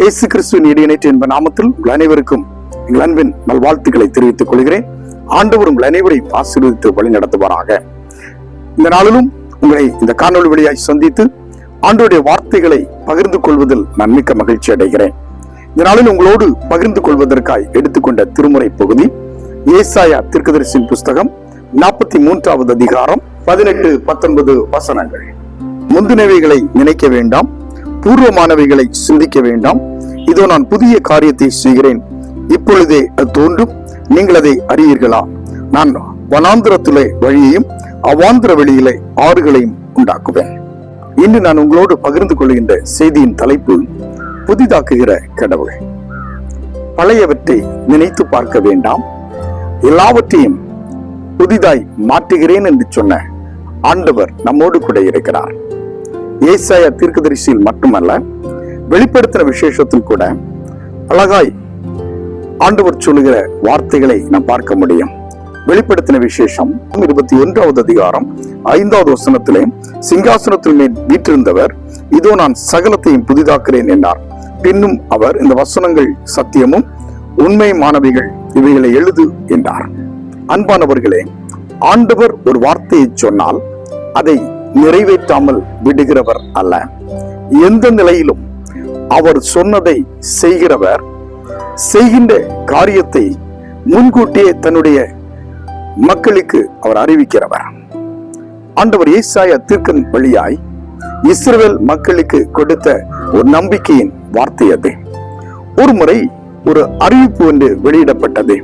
இயேசு கிறிஸ்துவின் இடையினேற்ற என்ப நாமத்தில் உங்கள் அனைவருக்கும் எங்கள் அன்பின் நல்வாழ்த்துக்களை தெரிவித்துக் கொள்கிறேன். ஆண்டவர் உங்கள் அனைவரையும் ஆசீர்வதித்து வழி நடத்துவாராக. இந்த நாளிலும் உங்களை இந்த காணொலி வழியாய் சந்தித்து ஆண்டவருடைய வார்த்தைகளை பகிர்ந்து கொள்வதில் நான் மிக்க மகிழ்ச்சி அடைகிறேன். இந்த நாளில் உங்களோடு பகிர்ந்து கொள்வதற்காய் எடுத்துக்கொண்ட திருமுறை பகுதி ஏசாயா தீர்க்கதரிசியின் புஸ்தகம் 43வது அதிகாரம் 18-19 வசனங்கள். முந்தினவைகளை நினைக்க வேண்டாம், பூர்வமானவைகளை சிந்திக்க வேண்டாம். இதோ நான் புதிய காரியத்தை செய்கிறேன், இப்பொழுதே அது தோன்றும், நீங்கள் அதை அறியீர்களா? நான் வனாந்திரத்திலே வழியையும் அவாந்திர வெளியிலே ஆறுகளையும் உண்டாக்குவேன். இன்று நான் உங்களோடு பகிர்ந்து கொள்கின்ற செய்தியின் தலைப்பு புதிதாக்குகிற கடவுள். பழையவற்றை நினைத்து பார்க்க வேண்டாம், எல்லாவற்றையும் புதிதாய் மாற்றுகிறேன் என்று சொன்ன ஆண்டவர் நம்மோடு கூட இருக்கிறார். ஏசாயா தீர்க்கதரிசியில் மட்டுமல்ல, வெளிப்படுத்தின விசேஷத்தில் கூட அழகாய் ஆண்டவர் சொல்லுகிற வார்த்தைகளை நாம் பார்க்க முடியும். வெளிப்படுத்தின விசேஷம் 21வது அதிகாரம் 5வது வசனத்திலே, சிங்காசனத்தில் மேல் வீற்றிருந்தவர் இதோ நான் சகலத்தையும் புதிதாக்குறேன் என்றார். பின்னும் அவர், இந்த வசனங்கள் சத்தியமும் உண்மையுமானவைகள், இவைகளை எழுது என்றார். அன்பானவர்களே, ஆண்டவர் ஒரு வார்த்தையை சொன்னால் அதை நிறைவேற்றாமல் விடுகிறவர் அல்ல. எந்த நிலையிலும் அவர் சொன்னதை செய்கிறவர். செய்கின்ற காரியத்தை முன்கூட்டியே தன்னுடைய மக்களுக்கு அவர் அறிவிக்கிறவர். ஆண்டவர் ஏசாயா தீர்க்கன் வழியாய் இஸ்ரவேல் மக்களுக்கு கொடுத்த ஒரு நம்பிக்கையின் வார்த்தை அது. ஒரு முறை ஒரு அறிவிப்பு ஒன்று வெளியிடப்பட்டது.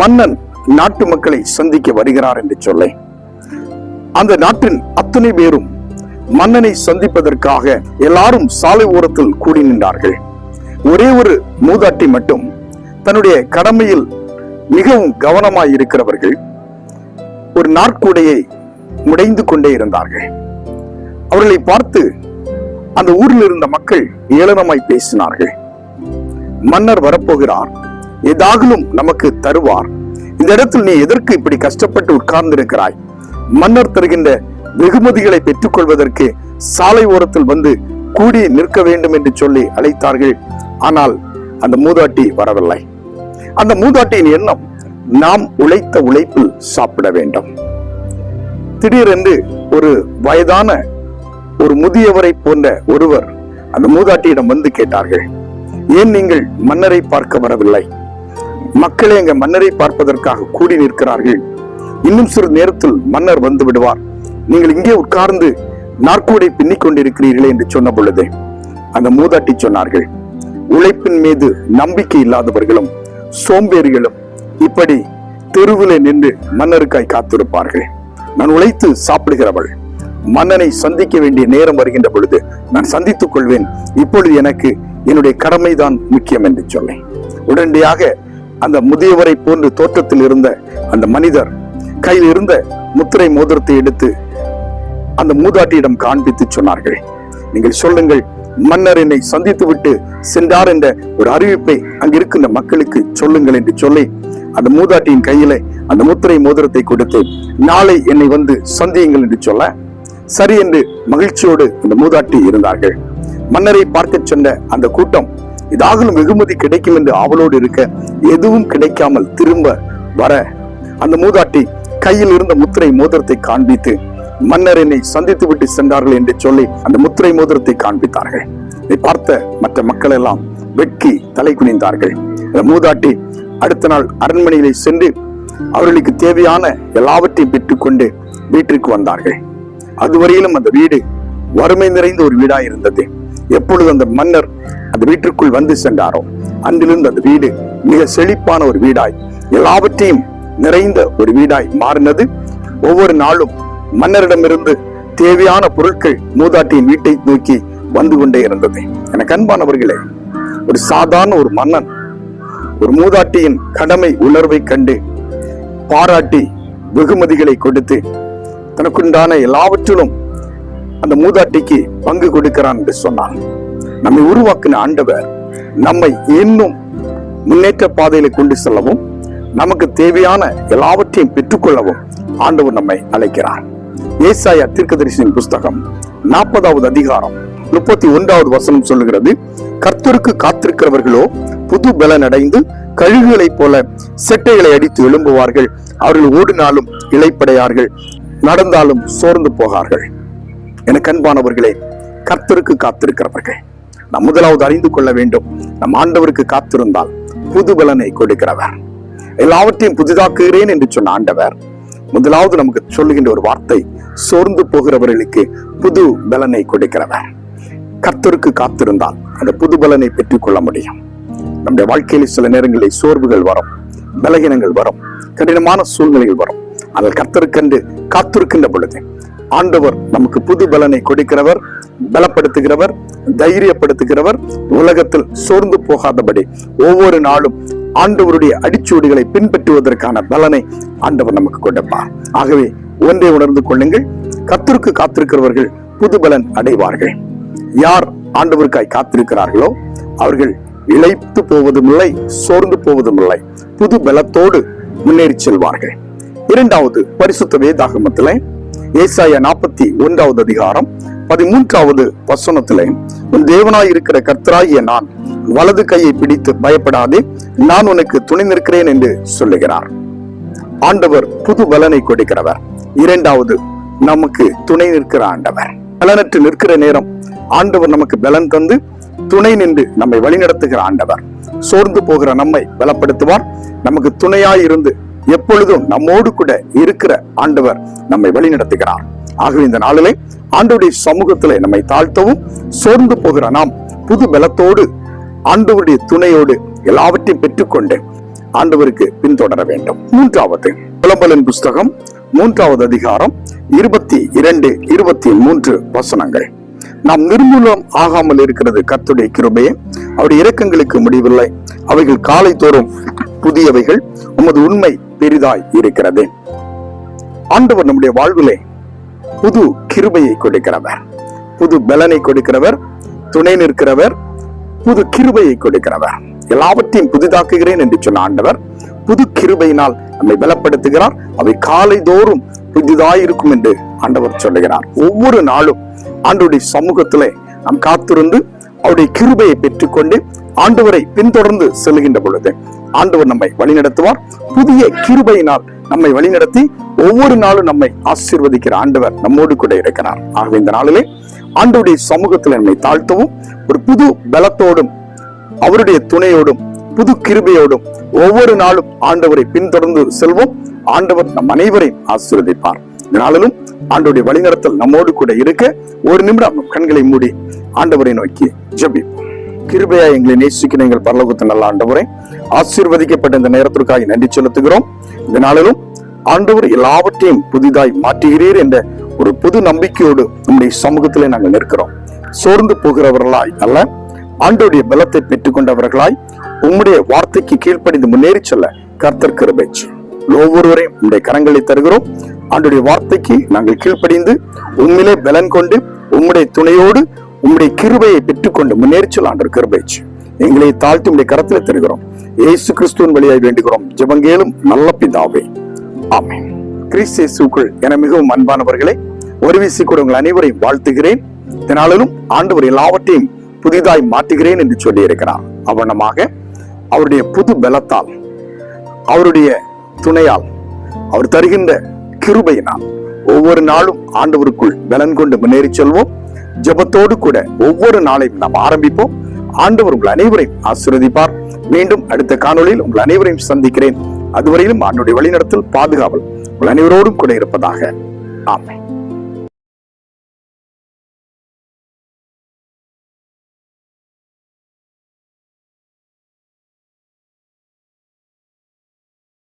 மன்னன் நாட்டு மக்களை சந்திக்க வருகிறார் என்று சொல்ல, அந்த நாட்டின் அத்தனை பேரும் மன்னனை சந்திப்பதற்காக எல்லாரும் சாலை ஓரத்தில் கூடி நின்றார்கள். ஒரே ஒரு மூதாட்டி மட்டும் தன்னுடைய கடமையில் மிகவும் கவனமாய் இருக்கிறவர்கள் ஒரு நாற்கூடையை முடைந்து கொண்டே இருந்தார்கள். அவர்களை பார்த்து அந்த ஊரில் இருந்த மக்கள் ஏளனமாய் பேசினார்கள். மன்னர் வரப்போகிறார், ஏதாகலும் நமக்கு தருவார், இந்த இடத்தில் நீ எதற்கு இப்படி கஷ்டப்பட்டு உட்கார்ந்து இருக்கிறாய்? மன்னர் தருகின்ற வெகுமதிகளை பெற்றுக் கொள்வதற்கு சாலை ஓரத்தில் வந்து கூடி நிற்க வேண்டும் என்று சொல்லி அழைத்தார்கள். ஆனால் அந்த மூதாட்டி வரவில்லை. அந்த மூதாட்டியின் எண்ணம், நாம் உழைத்த உழைப்பில் சாப்பிட வேண்டும். திடீரென்று ஒரு வயதான ஒரு முதியவரை போன்ற ஒருவர் அந்த மூதாட்டியிடம் வந்து கேட்டார்கள், ஏன் நீங்கள் மன்னரை பார்க்க வரவில்லை? மக்களே அங்க மன்னரை பார்ப்பதற்காக கூடி நிற்கிறார்கள், இன்னும் சிறு நேரத்தில் மன்னர் வந்து விடுவார், நீங்கள் இங்கே உட்கார்ந்து நாற்கூடை பின்னிக் கொண்டிருக்கிறீர்களே என்று சொன்ன பொழுது அந்த மூதாட்டி சொன்னார்கள், உழைப்பின் மீது நம்பிக்கை இல்லாதவர்களும் சோம்பேறிகளும் இப்படி தெருவிலே நின்று மன்னருக்காய் காத்திருப்பார்கள். நான் உழைத்து சாப்பிடுகிறவள், மன்னனை சந்திக்க வேண்டிய நேரம் வருகின்ற பொழுது நான் சந்தித்துக் கொள்வேன், இப்பொழுது எனக்கு என்னுடைய கடமைதான் முக்கியம் என்று சொன்னேன். உடனடியாக அந்த முதியவரை போன்று தோற்றத்தில் இருந்த அந்த மனிதர் கையில் இருந்த முத்திரை மோதிரத்தை எடுத்து அந்த மூதாட்டியிடம் காண்பித்து சொன்னார்கள், நீங்கள் சொல்லுங்கள், மன்னர் என்னை சந்தித்து விட்டு சென்றார் என்ற ஒரு அறிவிப்பை அங்கிருக்கின்ற மக்களுக்கு சொல்லுங்கள் என்று சொல்லி அந்த மூதாட்டியின் கையில அந்த முத்திரை மோதிரத்தை கொடுத்து, நாளை என்னை வந்து சந்தியுங்கள் என்று சொல்ல, சரி என்று மகிழ்ச்சியோடு அந்த மூதாட்டி இருந்தார்கள். மன்னரை பார்க்க சென்ற அந்த கூட்டம் இதாகலும் வெகுமதி கிடைக்கும் என்று ஆவலோடு இருக்க, எதுவும் கிடைக்காமல் திரும்ப வர அந்த மூதாட்டி கையில் இருந்த முத்திரை மோதிரத்தை காண்பித்து, மன்னர் என்னை சந்தித்து விட்டு சென்றார்கள் என்று சொல்லி அந்த முத்திரை மோதிரத்தை காண்பித்தார்கள். இதை பார்த்த மற்ற மக்கள் எல்லாம் வெட்கி தலை குனிந்தார்கள். அந்த மூதாட்டி அடுத்த நாள் அரண்மனையிலே சென்று அவர்களுக்கு தேவையான எல்லாவற்றையும் பெற்றுக்கொண்டு வீட்டிற்கு வந்தார்கள். அதுவரையிலும் அந்த வீடு வறுமை நிறைந்த ஒரு வீடாய் இருந்தது. எப்பொழுது அந்த மன்னர் அந்த வீட்டிற்குள் வந்து சென்றாரோ அன்றிலிருந்து அந்த வீடு மிக செழிப்பான ஒரு வீடாய், எல்லாவற்றையும் நிறைந்த ஒரு வீடாய் மாறினது. ஒவ்வொரு நாளும் மன்னரிடமிருந்து தேவையான பொருட்கள் மூதாட்டியின் வீட்டை நோக்கி வந்து கொண்டே இருந்தது. எனக்கு அன்பானவர்களே, ஒரு சாதாரண ஒரு மன்னன் ஒரு மூதாட்டியின் கடமை உணர்வை கண்டு பாராட்டி வெகுமதிகளை கொடுத்து தனக்குண்டான எல்லாவற்றிலும் அந்த மூதாட்டிக்கு பங்கு கொடுக்கிறான் என்று சொன்னான். நம்மை உருவாக்கின ஆண்டவர் நம்மை இன்னும் முன்னேற்ற பாதையில கொண்டு செல்லவும், நமக்கு தேவையான எல்லாவற்றையும் பெற்றுக்கொள்ளவும் ஆண்டவர் நம்மை அழைக்கிறார். ஏசாயா தீர்க்கதரிசியின் புஸ்தகம் 40வது அதிகாரம் 31வது வசனம் சொல்லுகிறது, கர்த்தருக்கு காத்திருக்கிறவர்களோ புது பலன் அடைந்து கழுகுகளைப் போல செட்டைகளை அடித்து எழும்புவார்கள். அவர்கள் ஓடினாலும் இளைப்படையார்கள், நடந்தாலும் சோர்ந்து போகார்கள். எனக்கு அன்பானவர்களே, கர்த்தருக்கு காத்திருக்கிறவர்கள் நாம் முதலாவது அறிந்து கொள்ள வேண்டும், நம் ஆண்டவருக்கு காத்திருந்தால் புது பலனை கொடுக்கிறவர். எல்லாவற்றையும் புதிதாக்குகிறேன் என்று சொன்ன ஆண்டவர் முதலாவது நமக்கு சொல்லுகின்ற ஒரு வார்த்தை, சோர்ந்து போகிறவர்களுக்கு புது பலனை கொடுக்கிறவர். கர்த்தருக்கு காத்திருந்தால் அந்த புது பலனை பெற்றுக் கொள்ள முடியும். நம்முடைய வாழ்க்கையில் சில நேரங்களில் சோர்வுகள் வரும், பலகீனங்கள் வரும், கடினமான சூழ்நிலைகள் வரும். அதில் கர்த்தருக்கென்று காத்திருக்கின்ற பொழுது ஆண்டவர் நமக்கு புது பலனை கொடுக்கிறவர், பலப்படுத்துகிறவர், தைரியப்படுத்துகிறவர். உலகத்தில் சோர்ந்து போகாதபடி ஒவ்வொரு நாளும் ஆண்டவருடைய அடிச்சுவடுகளை பின்பற்றுவதற்கான பலனை ஆண்டவர் நமக்கு கொடுப்பார். ஆகவே ஒன்றை உணர்ந்து கொள்ளுங்கள், கர்த்தருக்கு காத்திருக்கிறவர்கள் புது பலன் அடைவார்கள். யார் ஆண்டவருக்காய் காத்திருக்கிறார்களோ அவர்கள் இளைத்து போவதும் இல்லை, சோர்ந்து போவதும் இல்லை, புது பலத்தோடு முன்னேறி செல்வார்கள். இரண்டாவது, பரிசுத்த வேதாகமத்திலே ஏசாயா 41வது அதிகாரம் 13வது வசனத்திலே, உன் தேவனாய் இருக்கிற கர்த்தராகிய நான் வலது கையை பிடித்து பயப்படாதே, நான் உனக்கு துணை நிற்கிறேன் என்று சொல்லுகிறார். ஆண்டவர் புது பலனை கொடுக்கிறவர். இரண்டாவது, நமக்கு துணை நிற்கிற ஆண்டவர். பலனற்று நிற்கிற நேரம் ஆண்டவர் நமக்கு பலன் தந்து துணை நின்று நம்மை வழிநடத்துகிற ஆண்டவர். சோர்ந்து போகிற நம்மை பலப்படுத்துவார். நமக்கு துணையாய் இருந்து எப்பொழுதும் நம்மோடு கூட இருக்கிற ஆண்டவர் நம்மை வழிநடத்துகிறார். ஆகவே இந்த நாளிலே ஆண்டவருடைய சமூகத்திலே நம்மை தாழ்த்தவும், சோர்ந்து போகிற நாம் புது பலத்தோடு ஆண்டவருடைய துணையோடு எல்லாவற்றையும் பெற்றுக்கொண்டு ஆண்டவருக்கு பின்தொடர வேண்டும். மூன்றாவது, புலம்பலின் புஸ்தகம் 3வது அதிகாரம் 22, 23 வசனங்கள். நாம் நிர்மூலம் ஆகாமல் இருக்கிறது கர்த்தருடைய கிருபையே, அவருடைய இரக்கங்களுக்கு முடிவில்லை, அவைகள் காலை தோறும் புதியவைகள், உமது உண்மை பெரிதாய் இருக்கிறது. ஆண்டவர் நம்முடைய வாழ்விலே புது கிருபையை கொடுக்கிறவர், புது பலனை கொடுக்கிறவர், துணை நிற்கிறவர், புது கிருபையை கொடுக்கிறவர். எல்லாவற்றையும் புதிதாக்குகிறேன் என்று சொன்ன ஆண்டவர் புது கிருபையினால் நம்மை பலப்படுத்துகிறார். அவை காலை தோறும் புதிதாயிருக்கும் என்று ஆண்டவர் சொல்லுகிறார். ஒவ்வொரு நாளும் ஆண்டவருடைய சமூகத்திலே நாம் காத்திருந்து அவருடைய கிருபையை பெற்றுக்கொண்டு ஆண்டவரை பின்தொடர்ந்து செல்கின்ற பொழுது ஆண்டவர் நம்மை வழிநடத்துவார். புதிய கிருபையினால் நம்மை வழிநடத்தி ஒவ்வொரு நாளும் நம்மை ஆசீர்வதிக்கிற ஆண்டவர் நம்மோடு கூட இருக்கிறார். ஆகவே இந்த நாளிலே ஆண்டவருடைய சமூகத்தில் நம்மை தாழ்த்தவும், ஒரு புது பலத்தோடும் அவருடைய துணையோடும் புது கிருபையோடும் ஒவ்வொரு நாளும் ஆண்டவரை பின்தொடர்ந்து செல்வோம். ஆண்டவர் நம் அனைவரையும் ஆசீர்வதிப்பார். இந்த நாளிலும் ஆண்டவருடைய வழிநடத்தல் நம்மோடு கூட இருக்க ஒரு நிமிடம் கண்களை மூடி ஆண்டவரை நோக்கி ஜெபிப்போம். கிருபையா எங்களை நேசிக்கிற எங்கள் பரலோகத்தின் நல்ல ஆண்டவரை, ஆசீர்வதிக்கப்பட்ட இந்த நேரத்திற்காக நன்றி செலுத்துகிறோம். இந்த நாளிலும் ஆண்டவர் எல்லாவற்றையும் புதிதாய் மாற்றுகிறீர் என்ற ஒரு புது நம்பிக்கையோடு நம்முடைய சமூகத்திலே நாங்கள் நிற்கிறோம். சோர்ந்து போகிறவர்களாய் அல்ல, ஆண்டவருடைய பலத்தை பெற்றுக் கொண்டவர்களாய் உம்முடைய வார்த்தைக்கு கீழ்ப்படிந்து முன்னேறி செல்ல கர்த்தர் கிருபை செய்யும். ஒவ்வொருவரையும் உம்முடைய கரங்களை தருகிறோம். ஆண்டவருடைய வார்த்தைக்கு நாங்கள் கீழ்ப்படிந்து உம்மிலே பலன் கொண்டு உம்முடைய துணையோடு உம்முடைய கிருபையை பெற்றுக்கொண்டு முன்னேறி செல்ல ஆண்டவர் கிருபை செய்யும். எங்களை தாழ்த்தி உம்முடைய கரத்திலே தருகிறோம். இயேசு கிறிஸ்துவின் வழியாய் வேண்டுகிறோம் ஜெபங்கேலும் நல்ல பிதாவே, ஆமென். கிறிஸ்து இயேசுவுக்குள் என மிகவும் அன்பானவர்களே, ஒரு வீசி கூட உங்கள் அனைவரையும் வாழ்த்துகிறேன். இதனாலும் ஆண்டவர் எல்லாவற்றையும் புதிதாய் மாற்றுகிறேன் என்று சொல்லி இருக்கிறார். அவனமாக அவருடைய புது பலத்தால், அவருடைய துணையால், அவர் தருகின்ற கிருபையினால் ஒவ்வொரு நாளும் ஆண்டவருக்குள் பலன் கொண்டு முன்னேறி செல்வோம். ஜெபத்தோடு கூட ஒவ்வொரு நாளையும் நாம் ஆரம்பிப்போம். ஆண்டவர் உங்கள் அனைவரையும் ஆசீர்வதிப்பார். மீண்டும் அடுத்த காணொளியில் உங்கள் அனைவரையும் சந்திக்கிறேன். அதுவரையிலும் ஆண்டவருடைய வழிநடத்தல், பாதுகாவல் உங்கள் அனைவரோடும் கூட இருப்பதாக. ஆமென்.